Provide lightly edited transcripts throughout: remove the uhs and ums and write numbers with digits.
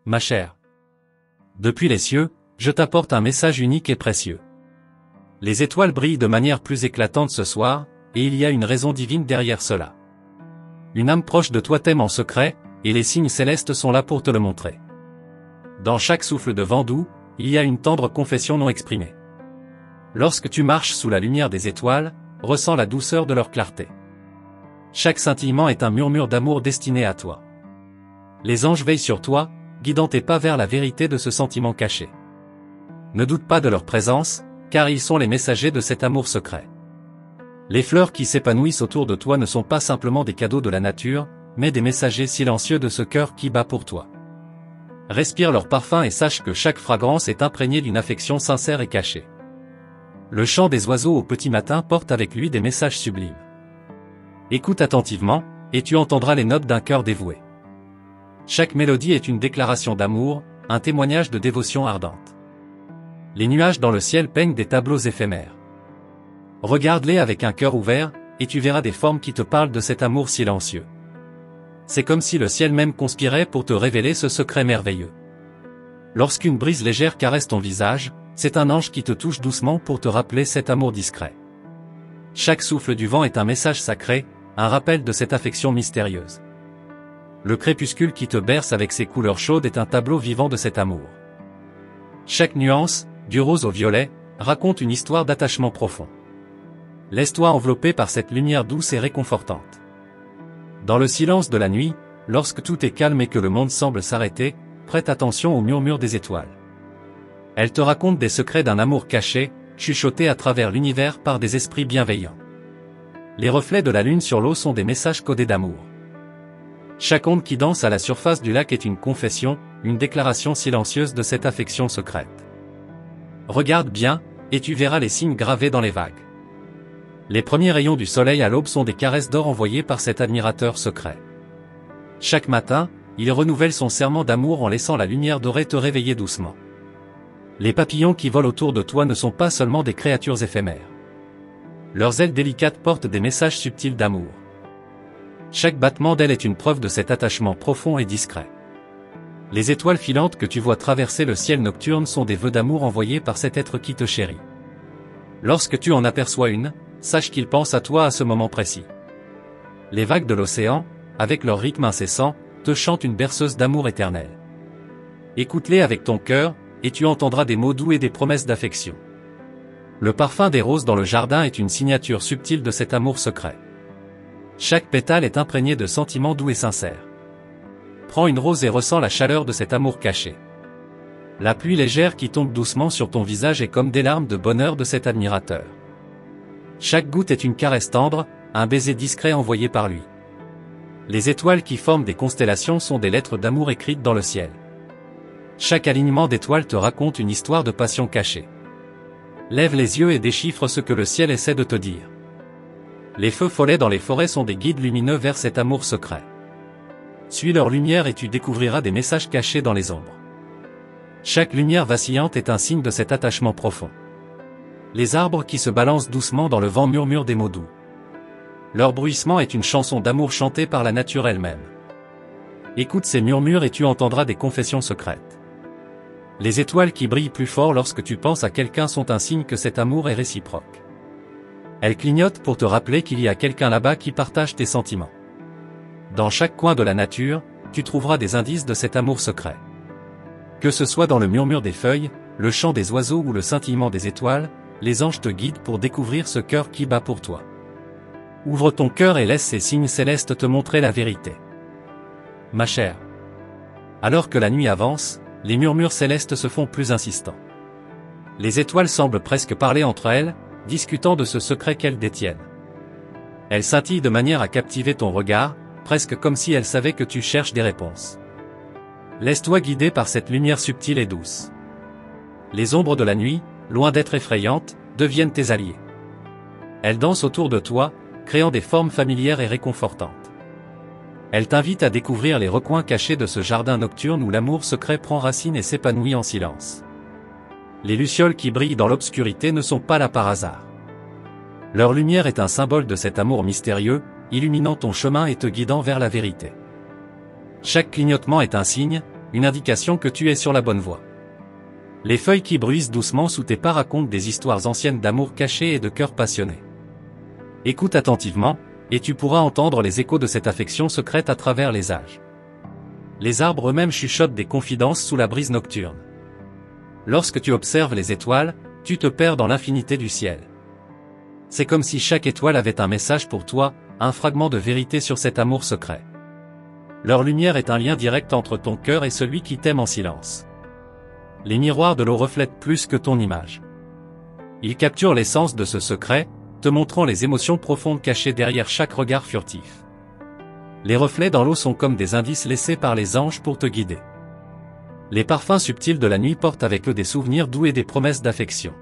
Ma chère. Depuis les cieux, je t'apporte un message unique et précieux. Les étoiles brillent de manière plus éclatante ce soir, et il y a une raison divine derrière cela. Une âme proche de toi t'aime en secret, et les signes célestes sont là pour te le montrer. Dans chaque souffle de vent doux, il y a une tendre confession non exprimée. Lorsque tu marches sous la lumière des étoiles, ressens la douceur de leur clarté. Chaque scintillement est un murmure d'amour destiné à toi. Les anges veillent sur toi, guidant tes pas vers la vérité de ce sentiment caché. Ne doute pas de leur présence, car ils sont les messagers de cet amour secret. Les fleurs qui s'épanouissent autour de toi ne sont pas simplement des cadeaux de la nature, mais des messagers silencieux de ce cœur qui bat pour toi. Respire leur parfum et sache que chaque fragrance est imprégnée d'une affection sincère et cachée. Le chant des oiseaux au petit matin porte avec lui des messages sublimes. Écoute attentivement, et tu entendras les notes d'un cœur dévoué. Chaque mélodie est une déclaration d'amour, un témoignage de dévotion ardente. Les nuages dans le ciel peignent des tableaux éphémères. Regarde-les avec un cœur ouvert, et tu verras des formes qui te parlent de cet amour silencieux. C'est comme si le ciel même conspirait pour te révéler ce secret merveilleux. Lorsqu'une brise légère caresse ton visage, c'est un ange qui te touche doucement pour te rappeler cet amour discret. Chaque souffle du vent est un message sacré, un rappel de cette affection mystérieuse. Le crépuscule qui te berce avec ses couleurs chaudes est un tableau vivant de cet amour. Chaque nuance, du rose au violet, raconte une histoire d'attachement profond. Laisse-toi envelopper par cette lumière douce et réconfortante. Dans le silence de la nuit, lorsque tout est calme et que le monde semble s'arrêter, prête attention au murmure des étoiles. Elles te racontent des secrets d'un amour caché, chuchotés à travers l'univers par des esprits bienveillants. Les reflets de la lune sur l'eau sont des messages codés d'amour. Chaque onde qui danse à la surface du lac est une confession, une déclaration silencieuse de cette affection secrète. Regarde bien, et tu verras les signes gravés dans les vagues. Les premiers rayons du soleil à l'aube sont des caresses d'or envoyées par cet admirateur secret. Chaque matin, il renouvelle son serment d'amour en laissant la lumière dorée te réveiller doucement. Les papillons qui volent autour de toi ne sont pas seulement des créatures éphémères. Leurs ailes délicates portent des messages subtils d'amour. Chaque battement d'aile est une preuve de cet attachement profond et discret. Les étoiles filantes que tu vois traverser le ciel nocturne sont des vœux d'amour envoyés par cet être qui te chérit. Lorsque tu en aperçois une, sache qu'il pense à toi à ce moment précis. Les vagues de l'océan, avec leur rythme incessant, te chantent une berceuse d'amour éternel. Écoute-les avec ton cœur, et tu entendras des mots doux et des promesses d'affection. Le parfum des roses dans le jardin est une signature subtile de cet amour secret. Chaque pétale est imprégné de sentiments doux et sincères. Prends une rose et ressens la chaleur de cet amour caché. La pluie légère qui tombe doucement sur ton visage est comme des larmes de bonheur de cet admirateur. Chaque goutte est une caresse tendre, un baiser discret envoyé par lui. Les étoiles qui forment des constellations sont des lettres d'amour écrites dans le ciel. Chaque alignement d'étoiles te raconte une histoire de passion cachée. Lève les yeux et déchiffre ce que le ciel essaie de te dire. Les feux follets dans les forêts sont des guides lumineux vers cet amour secret. Suis leur lumière et tu découvriras des messages cachés dans les ombres. Chaque lumière vacillante est un signe de cet attachement profond. Les arbres qui se balancent doucement dans le vent murmurent des mots doux. Leur bruissement est une chanson d'amour chantée par la nature elle-même. Écoute ces murmures et tu entendras des confessions secrètes. Les étoiles qui brillent plus fort lorsque tu penses à quelqu'un sont un signe que cet amour est réciproque. Elles clignotent pour te rappeler qu'il y a quelqu'un là-bas qui partage tes sentiments. Dans chaque coin de la nature, tu trouveras des indices de cet amour secret. Que ce soit dans le murmure des feuilles, le chant des oiseaux ou le scintillement des étoiles, les anges te guident pour découvrir ce cœur qui bat pour toi. Ouvre ton cœur et laisse ces signes célestes te montrer la vérité. Ma chère. Alors que la nuit avance, les murmures célestes se font plus insistants. Les étoiles semblent presque parler entre elles, discutant de ce secret qu'elles détiennent. Elles scintillent de manière à captiver ton regard, presque comme si elles savaient que tu cherches des réponses. Laisse-toi guider par cette lumière subtile et douce. Les ombres de la nuit, loin d'être effrayantes, deviennent tes alliés. Elles dansent autour de toi, créant des formes familières et réconfortantes. Elles t'invitent à découvrir les recoins cachés de ce jardin nocturne où l'amour secret prend racine et s'épanouit en silence. Les lucioles qui brillent dans l'obscurité ne sont pas là par hasard. Leur lumière est un symbole de cet amour mystérieux, illuminant ton chemin et te guidant vers la vérité. Chaque clignotement est un signe, une indication que tu es sur la bonne voie. Les feuilles qui bruissent doucement sous tes pas racontent des histoires anciennes d'amour caché et de cœur passionné. Écoute attentivement, et tu pourras entendre les échos de cette affection secrète à travers les âges. Les arbres eux-mêmes chuchotent des confidences sous la brise nocturne. Lorsque tu observes les étoiles, tu te perds dans l'infinité du ciel. C'est comme si chaque étoile avait un message pour toi, un fragment de vérité sur cet amour secret. Leur lumière est un lien direct entre ton cœur et celui qui t'aime en silence. Les miroirs de l'eau reflètent plus que ton image. Ils capturent l'essence de ce secret, te montrant les émotions profondes cachées derrière chaque regard furtif. Les reflets dans l'eau sont comme des indices laissés par les anges pour te guider. Les parfums subtils de la nuit portent avec eux des souvenirs doux et des promesses d'affection.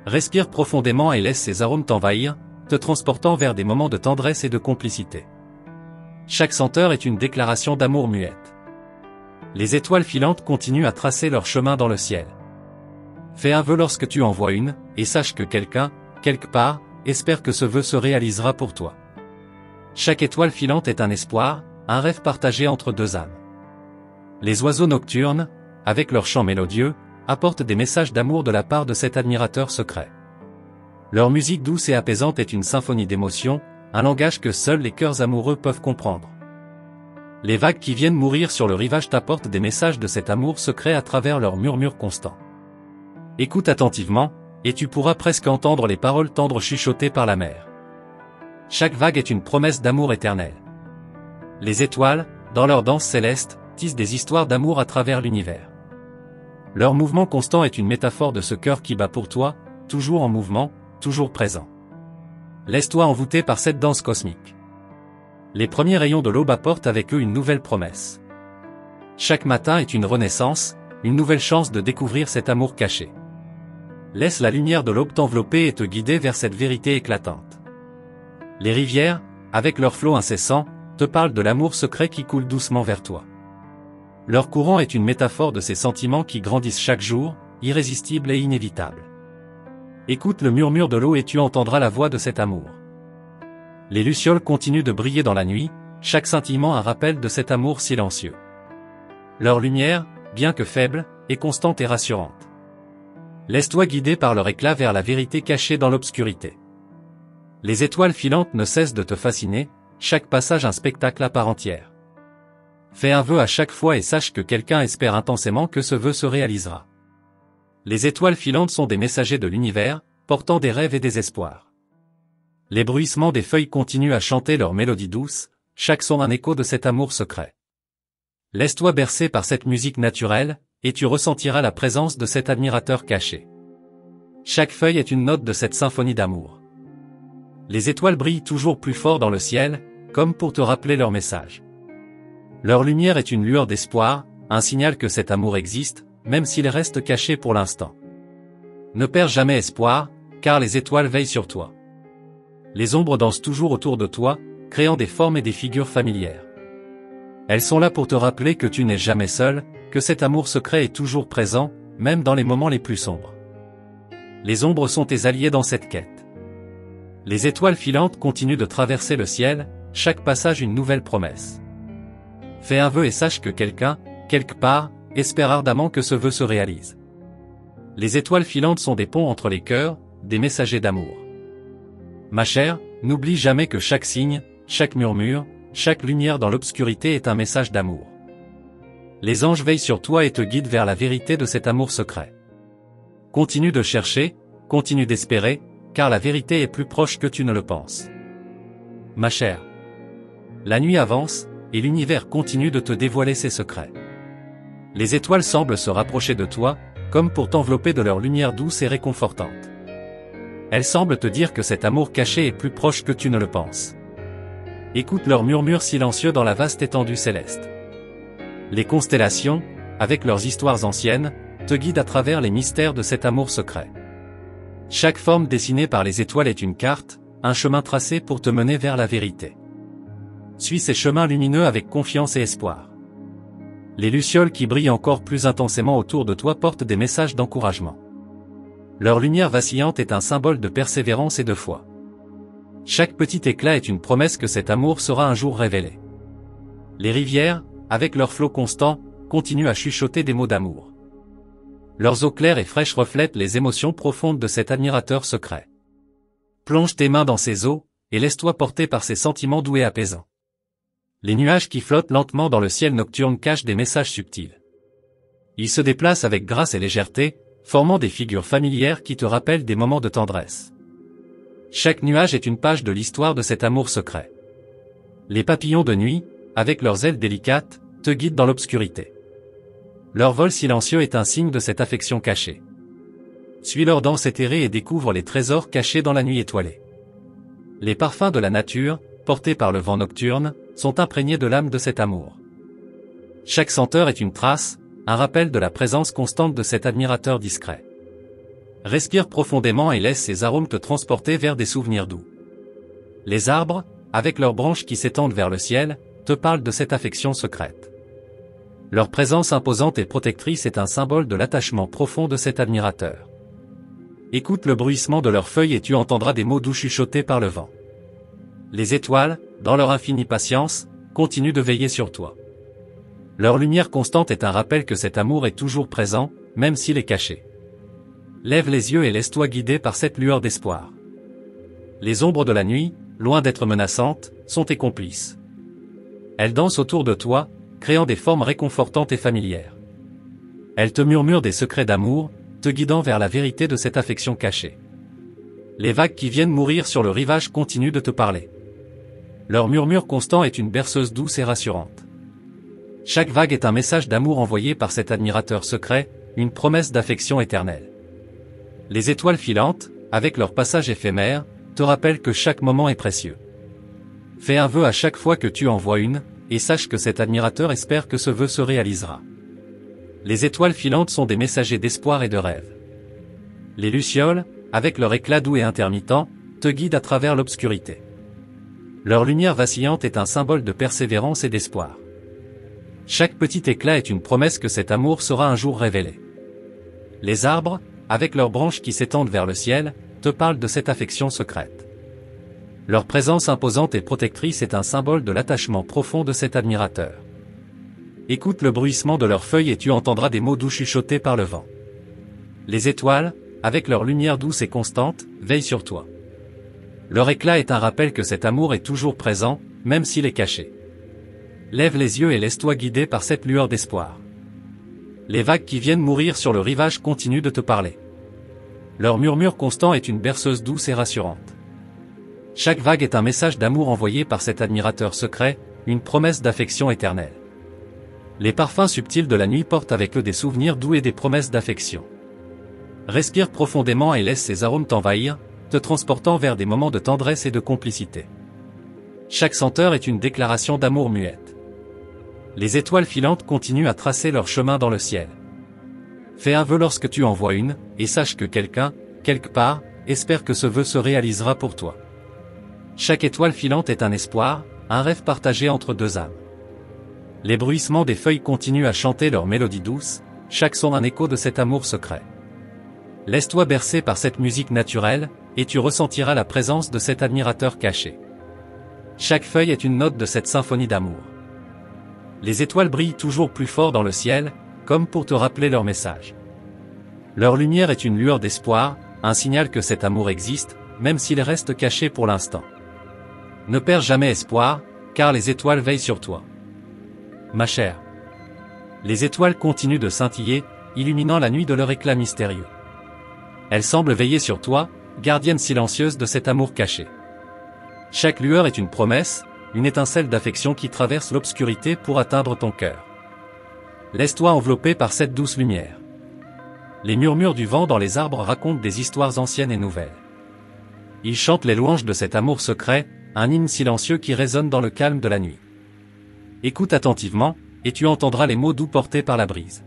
Respire profondément et laisse ces arômes t'envahir, te transportant vers des moments de tendresse et de complicité. Chaque senteur est une déclaration d'amour muette. Les étoiles filantes continuent à tracer leur chemin dans le ciel. Fais un vœu lorsque tu en vois une, et sache que quelqu'un, quelque part, espère que ce vœu se réalisera pour toi. Chaque étoile filante est un espoir, un rêve partagé entre deux âmes. Les oiseaux nocturnes, avec leur chant mélodieux, apportent des messages d'amour de la part de cet admirateur secret. Leur musique douce et apaisante est une symphonie d'émotions, un langage que seuls les cœurs amoureux peuvent comprendre. Les vagues qui viennent mourir sur le rivage t'apportent des messages de cet amour secret à travers leurs murmures constants. Écoute attentivement, et tu pourras presque entendre les paroles tendres chuchotées par la mer. Chaque vague est une promesse d'amour éternel. Les étoiles, dans leur danse céleste, tissent des histoires d'amour à travers l'univers. Leur mouvement constant est une métaphore de ce cœur qui bat pour toi, toujours en mouvement, toujours présent. Laisse-toi envoûter par cette danse cosmique. Les premiers rayons de l'aube apportent avec eux une nouvelle promesse. Chaque matin est une renaissance, une nouvelle chance de découvrir cet amour caché. Laisse la lumière de l'aube t'envelopper et te guider vers cette vérité éclatante. Les rivières, avec leur flot incessant, te parlent de l'amour secret qui coule doucement vers toi. Leur courant est une métaphore de ces sentiments qui grandissent chaque jour, irrésistibles et inévitables. Écoute le murmure de l'eau et tu entendras la voix de cet amour. Les lucioles continuent de briller dans la nuit, chaque scintillement un rappel de cet amour silencieux. Leur lumière, bien que faible, est constante et rassurante. Laisse-toi guider par leur éclat vers la vérité cachée dans l'obscurité. Les étoiles filantes ne cessent de te fasciner, chaque passage un spectacle à part entière. Fais un vœu à chaque fois et sache que quelqu'un espère intensément que ce vœu se réalisera. Les étoiles filantes sont des messagers de l'univers, portant des rêves et des espoirs. Les bruissements des feuilles continuent à chanter leur mélodie douce, chaque son un écho de cet amour secret. Laisse-toi bercer par cette musique naturelle, et tu ressentiras la présence de cet admirateur caché. Chaque feuille est une note de cette symphonie d'amour. Les étoiles brillent toujours plus fort dans le ciel, comme pour te rappeler leur message. Leur lumière est une lueur d'espoir, un signal que cet amour existe, même s'il reste caché pour l'instant. Ne perds jamais espoir, car les étoiles veillent sur toi. Les ombres dansent toujours autour de toi, créant des formes et des figures familières. Elles sont là pour te rappeler que tu n'es jamais seul, que cet amour secret est toujours présent, même dans les moments les plus sombres. Les ombres sont tes alliés dans cette quête. Les étoiles filantes continuent de traverser le ciel, chaque passage une nouvelle promesse. Fais un vœu et sache que quelqu'un, quelque part, espère ardemment que ce vœu se réalise. Les étoiles filantes sont des ponts entre les cœurs, des messagers d'amour. Ma chère, n'oublie jamais que chaque signe, chaque murmure, chaque lumière dans l'obscurité est un message d'amour. Les anges veillent sur toi et te guident vers la vérité de cet amour secret. Continue de chercher, continue d'espérer, car la vérité est plus proche que tu ne le penses. Ma chère. La nuit avance, et l'univers continue de te dévoiler ses secrets. Les étoiles semblent se rapprocher de toi, comme pour t'envelopper de leur lumière douce et réconfortante. Elles semblent te dire que cet amour caché est plus proche que tu ne le penses. Écoute leurs murmures silencieux dans la vaste étendue céleste. Les constellations, avec leurs histoires anciennes, te guident à travers les mystères de cet amour secret. Chaque forme dessinée par les étoiles est une carte, un chemin tracé pour te mener vers la vérité. Suis ces chemins lumineux avec confiance et espoir. Les lucioles qui brillent encore plus intensément autour de toi portent des messages d'encouragement. Leur lumière vacillante est un symbole de persévérance et de foi. Chaque petit éclat est une promesse que cet amour sera un jour révélé. Les rivières, avec leur flot constant, continuent à chuchoter des mots d'amour. Leurs eaux claires et fraîches reflètent les émotions profondes de cet admirateur secret. Plonge tes mains dans ces eaux, et laisse-toi porter par ces sentiments doux et apaisants. Les nuages qui flottent lentement dans le ciel nocturne cachent des messages subtils. Ils se déplacent avec grâce et légèreté, formant des figures familières qui te rappellent des moments de tendresse. Chaque nuage est une page de l'histoire de cet amour secret. Les papillons de nuit, avec leurs ailes délicates, te guident dans l'obscurité. Leur vol silencieux est un signe de cette affection cachée. Suis leur danse éthérée et découvre les trésors cachés dans la nuit étoilée. Les parfums de la nature, portés par le vent nocturne, sont imprégnés de l'âme de cet amour. Chaque senteur est une trace, un rappel de la présence constante de cet admirateur discret. Respire profondément et laisse ces arômes te transporter vers des souvenirs doux. Les arbres, avec leurs branches qui s'étendent vers le ciel, te parlent de cette affection secrète. Leur présence imposante et protectrice est un symbole de l'attachement profond de cet admirateur. Écoute le bruissement de leurs feuilles et tu entendras des mots doux chuchotés par le vent. Les étoiles, dans leur infinie patience, continuent de veiller sur toi. Leur lumière constante est un rappel que cet amour est toujours présent, même s'il est caché. Lève les yeux et laisse-toi guider par cette lueur d'espoir. Les ombres de la nuit, loin d'être menaçantes, sont tes complices. Elles dansent autour de toi, créant des formes réconfortantes et familières. Elles te murmurent des secrets d'amour, te guidant vers la vérité de cette affection cachée. Les vagues qui viennent mourir sur le rivage continuent de te parler. Leur murmure constant est une berceuse douce et rassurante. Chaque vague est un message d'amour envoyé par cet admirateur secret, une promesse d'affection éternelle. Les étoiles filantes, avec leur passage éphémère, te rappellent que chaque moment est précieux. Fais un vœu à chaque fois que tu en vois une, et sache que cet admirateur espère que ce vœu se réalisera. Les étoiles filantes sont des messagers d'espoir et de rêve. Les lucioles, avec leur éclat doux et intermittent, te guident à travers l'obscurité. Leur lumière vacillante est un symbole de persévérance et d'espoir. Chaque petit éclat est une promesse que cet amour sera un jour révélé. Les arbres, avec leurs branches qui s'étendent vers le ciel, te parlent de cette affection secrète. Leur présence imposante et protectrice est un symbole de l'attachement profond de cet admirateur. Écoute le bruissement de leurs feuilles et tu entendras des mots doux chuchotés par le vent. Les étoiles, avec leur lumière douce et constante, veillent sur toi. Leur éclat est un rappel que cet amour est toujours présent, même s'il est caché. Lève les yeux et laisse-toi guider par cette lueur d'espoir. Les vagues qui viennent mourir sur le rivage continuent de te parler. Leur murmure constant est une berceuse douce et rassurante. Chaque vague est un message d'amour envoyé par cet admirateur secret, une promesse d'affection éternelle. Les parfums subtils de la nuit portent avec eux des souvenirs doux et des promesses d'affection. Respire profondément et laisse ces arômes t'envahir, te transportant vers des moments de tendresse et de complicité. Chaque senteur est une déclaration d'amour muette. Les étoiles filantes continuent à tracer leur chemin dans le ciel. Fais un vœu lorsque tu en vois une, et sache que quelqu'un, quelque part, espère que ce vœu se réalisera pour toi. Chaque étoile filante est un espoir, un rêve partagé entre deux âmes. Les bruissements des feuilles continuent à chanter leur mélodie douce, chaque son un écho de cet amour secret. Laisse-toi bercer par cette musique naturelle, et tu ressentiras la présence de cet admirateur caché. Chaque feuille est une note de cette symphonie d'amour. Les étoiles brillent toujours plus fort dans le ciel, comme pour te rappeler leur message. Leur lumière est une lueur d'espoir, un signal que cet amour existe, même s'il reste caché pour l'instant. Ne perds jamais espoir, car les étoiles veillent sur toi. Ma chère. Les étoiles continuent de scintiller, illuminant la nuit de leur éclat mystérieux. Elles semblent veiller sur toi, gardienne silencieuse de cet amour caché. Chaque lueur est une promesse, une étincelle d'affection qui traverse l'obscurité pour atteindre ton cœur. Laisse-toi envelopper par cette douce lumière. Les murmures du vent dans les arbres racontent des histoires anciennes et nouvelles. Ils chantent les louanges de cet amour secret, un hymne silencieux qui résonne dans le calme de la nuit. Écoute attentivement, et tu entendras les mots doux portés par la brise.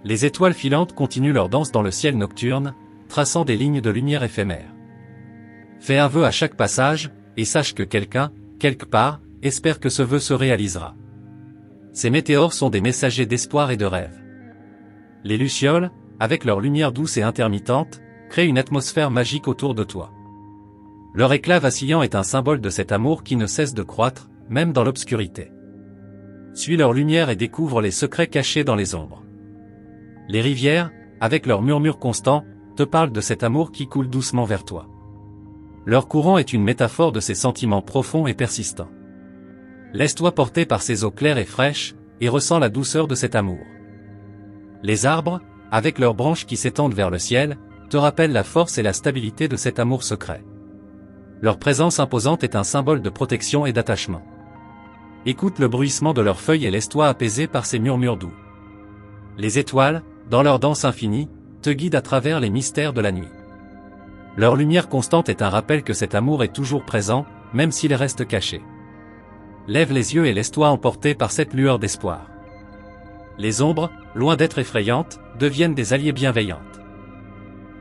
Les étoiles filantes continuent leur danse dans le ciel nocturne, traçant des lignes de lumière éphémères. Fais un vœu à chaque passage, et sache que quelqu'un, quelque part, espère que ce vœu se réalisera. Ces météores sont des messagers d'espoir et de rêve. Les lucioles, avec leur lumière douce et intermittente, créent une atmosphère magique autour de toi. Leur éclat vacillant est un symbole de cet amour qui ne cesse de croître, même dans l'obscurité. suis leur lumière et découvre les secrets cachés dans les ombres. Les rivières, avec leur murmure constant, te parlent de cet amour qui coule doucement vers toi. Leur courant est une métaphore de ces sentiments profonds et persistants. Laisse-toi porter par ces eaux claires et fraîches, et ressens la douceur de cet amour. Les arbres, avec leurs branches qui s'étendent vers le ciel, te rappellent la force et la stabilité de cet amour secret. Leur présence imposante est un symbole de protection et d'attachement. Écoute le bruissement de leurs feuilles et laisse-toi apaiser par ces murmures doux. Les étoiles, dans leur danse infinie, te guident à travers les mystères de la nuit. Leur lumière constante est un rappel que cet amour est toujours présent, même s'il reste caché. Lève les yeux et laisse-toi emporter par cette lueur d'espoir. Les ombres, loin d'être effrayantes, deviennent des alliées bienveillantes.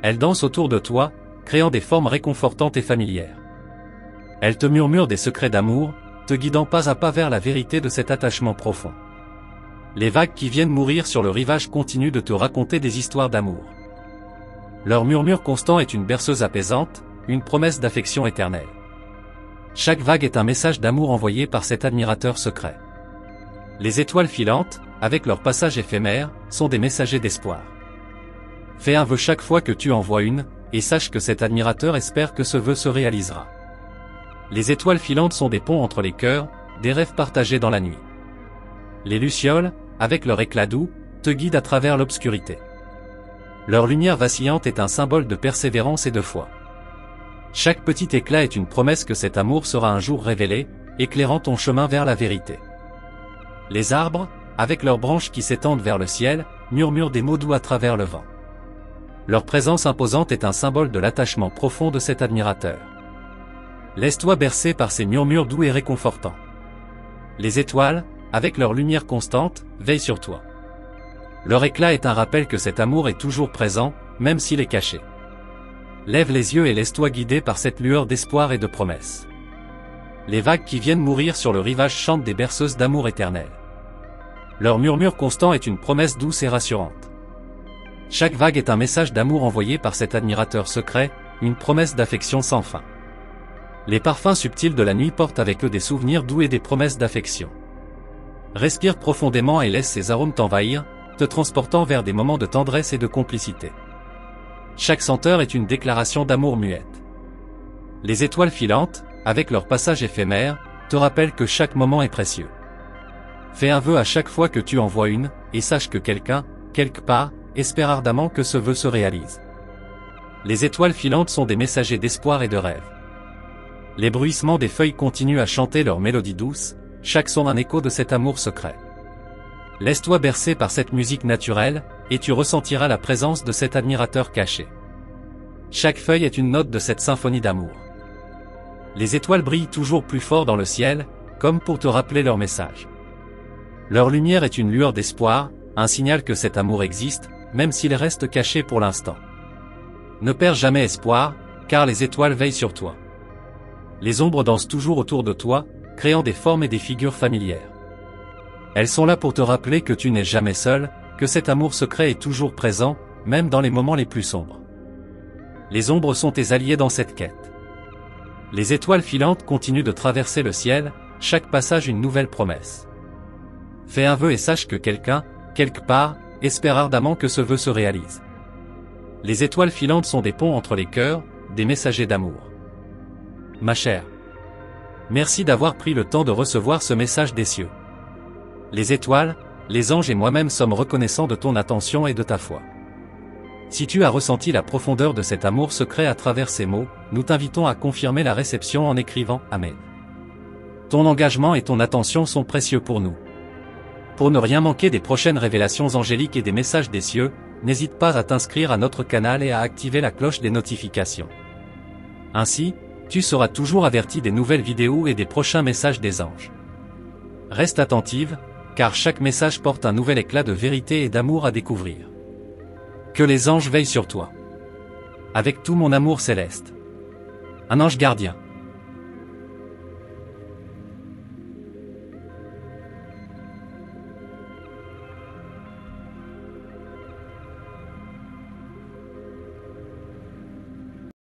Elles dansent autour de toi, créant des formes réconfortantes et familières. Elles te murmurent des secrets d'amour, te guidant pas à pas vers la vérité de cet attachement profond. Les vagues qui viennent mourir sur le rivage continuent de te raconter des histoires d'amour. Leur murmure constant est une berceuse apaisante, une promesse d'affection éternelle. Chaque vague est un message d'amour envoyé par cet admirateur secret. Les étoiles filantes, avec leur passage éphémère, sont des messagers d'espoir. Fais un vœu chaque fois que tu en vois une, et sache que cet admirateur espère que ce vœu se réalisera. Les étoiles filantes sont des ponts entre les cœurs, des rêves partagés dans la nuit. Les lucioles, avec leur éclat doux, te guident à travers l'obscurité. Leur lumière vacillante est un symbole de persévérance et de foi. Chaque petit éclat est une promesse que cet amour sera un jour révélé, éclairant ton chemin vers la vérité. Les arbres, avec leurs branches qui s'étendent vers le ciel, murmurent des mots doux à travers le vent. Leur présence imposante est un symbole de l'attachement profond de cet admirateur. Laisse-toi bercer par ces murmures doux et réconfortants. Les étoiles, avec leur lumière constante, veillent sur toi. Leur éclat est un rappel que cet amour est toujours présent, même s'il est caché. Lève les yeux et laisse-toi guider par cette lueur d'espoir et de promesse. Les vagues qui viennent mourir sur le rivage chantent des berceuses d'amour éternel. Leur murmure constant est une promesse douce et rassurante. Chaque vague est un message d'amour envoyé par cet admirateur secret, une promesse d'affection sans fin. Les parfums subtils de la nuit portent avec eux des souvenirs doux et des promesses d'affection. Respire profondément et laisse ces arômes t'envahir, te transportant vers des moments de tendresse et de complicité. Chaque senteur est une déclaration d'amour muette. Les étoiles filantes, avec leur passage éphémère, te rappellent que chaque moment est précieux. Fais un vœu à chaque fois que tu en vois une, et sache que quelqu'un, quelque part, espère ardemment que ce vœu se réalise. Les étoiles filantes sont des messagers d'espoir et de rêve. Les bruissements des feuilles continuent à chanter leur mélodie douce, chaque son un écho de cet amour secret. Laisse-toi bercer par cette musique naturelle, et tu ressentiras la présence de cet admirateur caché. Chaque feuille est une note de cette symphonie d'amour. Les étoiles brillent toujours plus fort dans le ciel, comme pour te rappeler leur message. Leur lumière est une lueur d'espoir, un signal que cet amour existe, même s'il reste caché pour l'instant. Ne perds jamais espoir, car les étoiles veillent sur toi. Les ombres dansent toujours autour de toi, créant des formes et des figures familières. Elles sont là pour te rappeler que tu n'es jamais seul, que cet amour secret est toujours présent, même dans les moments les plus sombres. Les ombres sont tes alliés dans cette quête. Les étoiles filantes continuent de traverser le ciel, chaque passage une nouvelle promesse. Fais un vœu et sache que quelqu'un, quelque part, espère ardemment que ce vœu se réalise. Les étoiles filantes sont des ponts entre les cœurs, des messagers d'amour. Ma chère, merci d'avoir pris le temps de recevoir ce message des cieux. Les étoiles, les anges et moi-même sommes reconnaissants de ton attention et de ta foi. Si tu as ressenti la profondeur de cet amour secret à travers ces mots, nous t'invitons à confirmer la réception en écrivant « Amen ». Ton engagement et ton attention sont précieux pour nous. Pour ne rien manquer des prochaines révélations angéliques et des messages des cieux, n'hésite pas à t'inscrire à notre canal et à activer la cloche des notifications. Ainsi, tu seras toujours averti des nouvelles vidéos et des prochains messages des anges. Reste attentive, car chaque message porte un nouvel éclat de vérité et d'amour à découvrir. Que les anges veillent sur toi. Avec tout mon amour céleste. Un ange gardien.